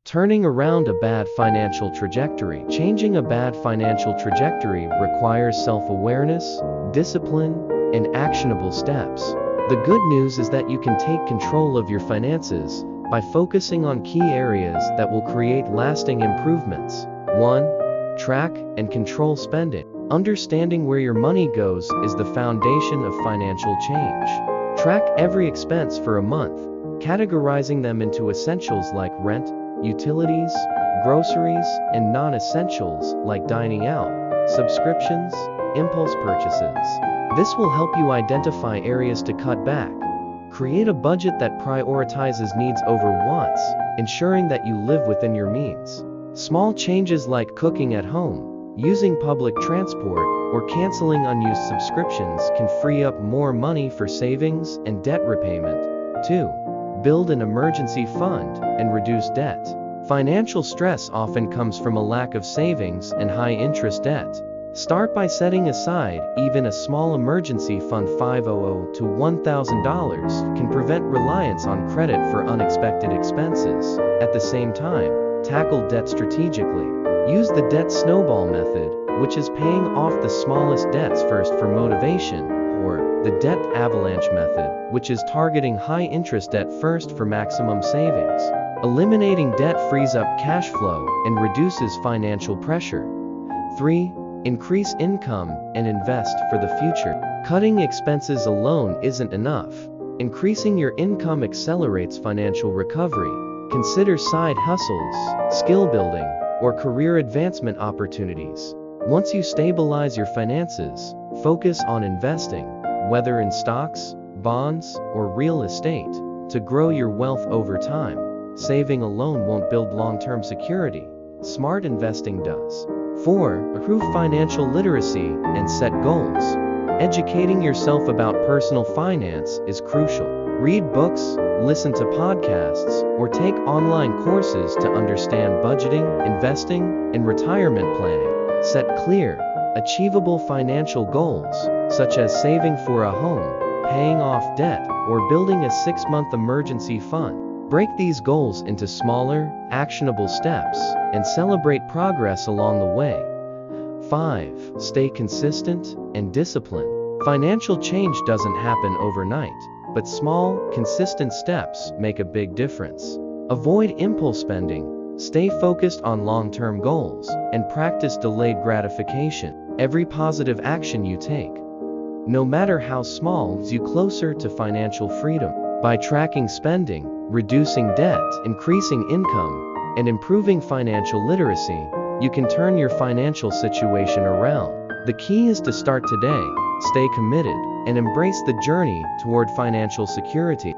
Turning around a bad financial trajectory. Changing a bad financial trajectory requires self-awareness, discipline, and actionable steps. The good news is that you can take control of your finances by focusing on key areas that will create lasting improvements. 1. Track and control spending. Understanding where your money goes is the foundation of financial change. Track every expense for a month, categorizing them into essentials like rent, utilities, groceries, and non-essentials like dining out, subscriptions, impulse purchases. This will help you identify areas to cut back. Create a budget that prioritizes needs over wants, ensuring that you live within your means. Small changes like cooking at home, using public transport, or canceling unused subscriptions can free up more money for savings and debt repayment. 2. Build an emergency fund and reduce debt. Financial stress often comes from a lack of savings and high-interest debt. Start by setting aside even a small emergency fund. $500 to $1,000 can prevent reliance on credit for unexpected expenses. At the same time, tackle debt strategically. Use the debt snowball method, which is paying off the smallest debts first for motivation, or the debt avalanche method, which is targeting high-interest debt first for maximum savings. Eliminating debt frees up cash flow and reduces financial pressure. 3. Increase income and invest for the future. Cutting expenses alone isn't enough. Increasing your income accelerates financial recovery. Consider side hustles, skill building, or career advancement opportunities. Once you stabilize your finances, focus on investing, whether in stocks, bonds, or real estate, to grow your wealth over time. Saving alone won't build long-term security. Smart investing does. 4. Improve financial literacy and set goals. Educating yourself about personal finance is crucial. Read books, listen to podcasts, or take online courses to understand budgeting, investing, and retirement planning. Set clear, achievable financial goals, such as saving for a home, paying off debt, or building a 6-month emergency fund. Break these goals into smaller, actionable steps, and celebrate progress along the way. 5. Stay consistent and disciplined. Financial change doesn't happen overnight, but small, consistent steps make a big difference. Avoid impulse spending, stay focused on long-term goals, and practice delayed gratification. Every positive action you take, no matter how small, moves you closer to financial freedom. By tracking spending, reducing debt, increasing income, and improving financial literacy, you can turn your financial situation around. The key is to start today, stay committed, and embrace the journey toward financial security.